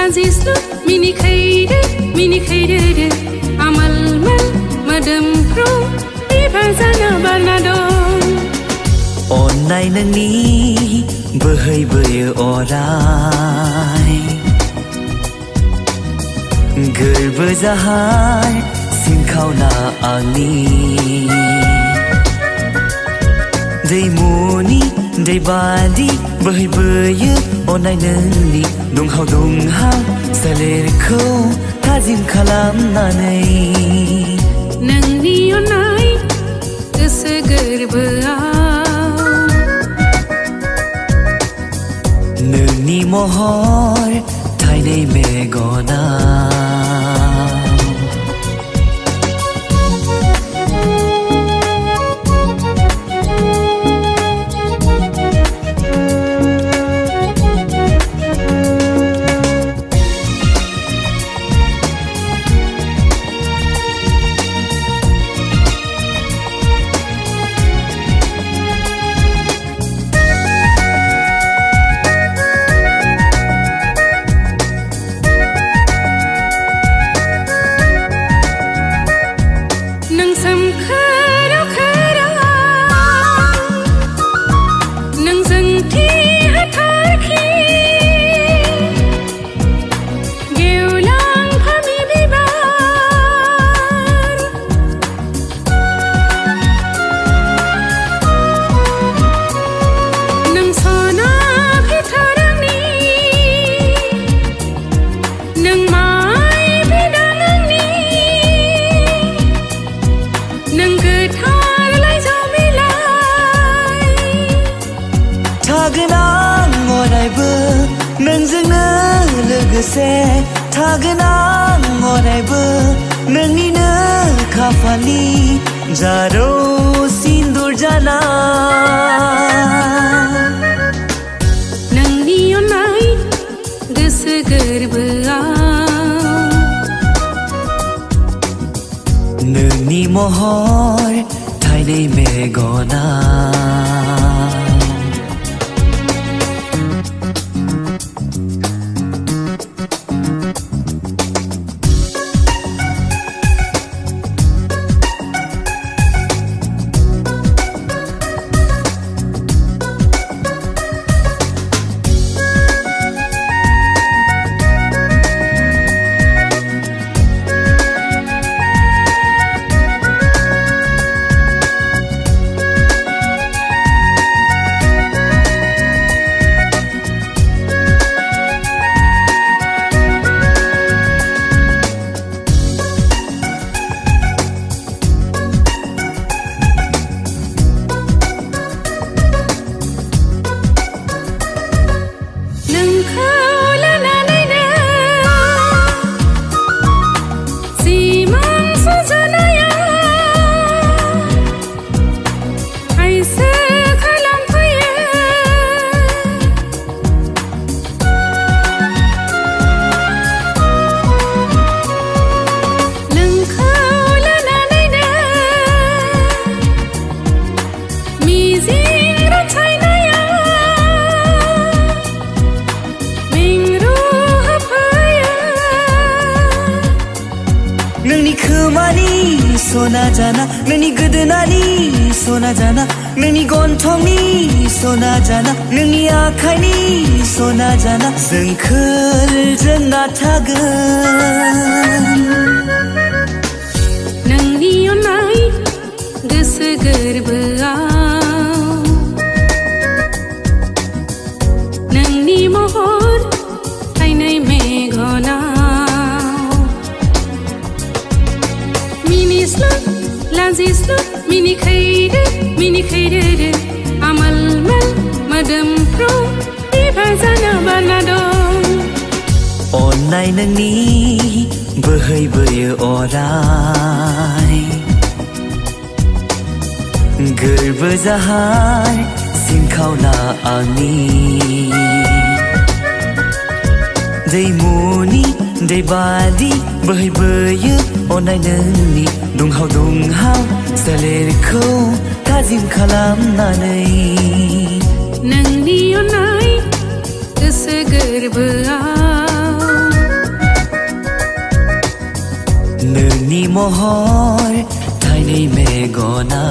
लाजिस्लु मिनिखैदो आमोलमोल मोदोमफ्रु बिबार जानो बारना दं। अन्नाय नोंनि बोहैबोयो अराय गोरबो जाहार सिनखावना आंनि दैमुनि दैबादि बोहैबोयो अन्नाय नोंनि दुंहाव दुंहाव सोलेरखौ थाजिम खालामनानै नोंनि अन्नाय गोसो गोरबोआव नोंनि महर थाइनै मेगनाव थागोनां अरायबो नोंजोंनो लोगोसे थागोनां अरायबो नोंनिनो खाफालि जारौ सिन्दुर जाना नोंनि अन्नाय गोसो गोरबोआव नोंनि महर थाइनै मेगनाव नोंनि खोमानि सना जाना नोंनि गोदोनानि सना जाना नोंनि गन्थंनि सना जाना नोंनि आखाइनि सना जाना जोंना थागोन नोंनि अन्नाय गोसो गोरबोआव नोंनि महर थाइनै मेगनाव लाजिस्लु मिनिखैदो आमोलमोल मोदोमफ्रु बिबार जानो बारना दं। अन्नाय नोंनि बोहैबोयो अराय गोरबो जाहार सिनखावना आंनि दैमुनि दैबादि बोहैबोयो अन्नाय नोंनि दुंहाव दुंहाव सोलेरखौ थाजिम खालामनानै नोंनि अन्नाय गोसो गोरबोआव नोंनि महर थाइनै मेगना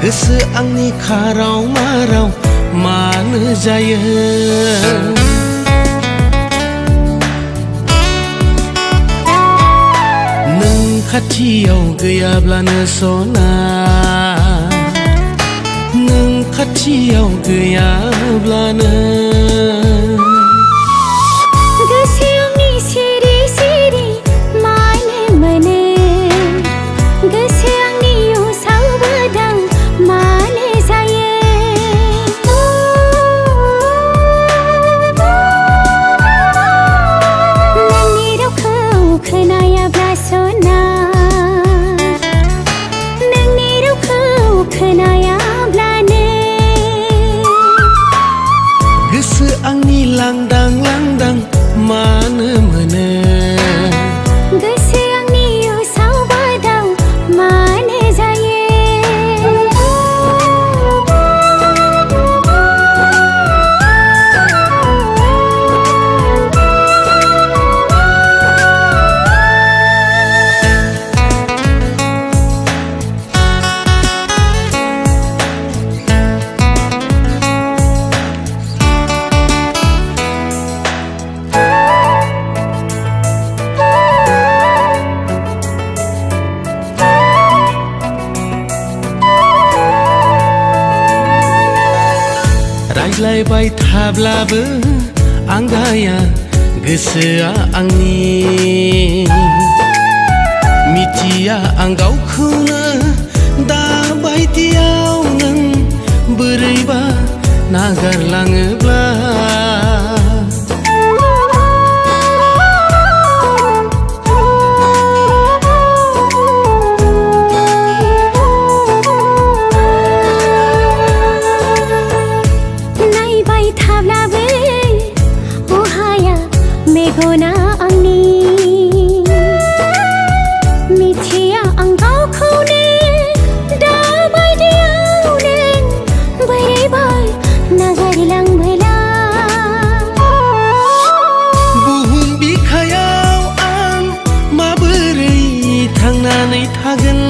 गोसो आंनि खाराव माराव मानो जायो नों खाथियाव गैयाब्लानो सना नों खाथियाव गैयाब्लानो आंनि लांदां लांदां मानो मोनो गोसो आंनि उसाव बादाव मानो जायो रायज्लायबाय थाब्लाबो आंगाया गोसोआ आंनि मिथिया आं गावखौनो दाबायदियाव नों बोरैबा नागारलाङोब्ला मेगना आंनि मिथिया आं गावखौनो दाबायदियाव नों बोरैबा नागारलांबोला बुहुम बिखायाव आं माबोरै थांनानै थागोन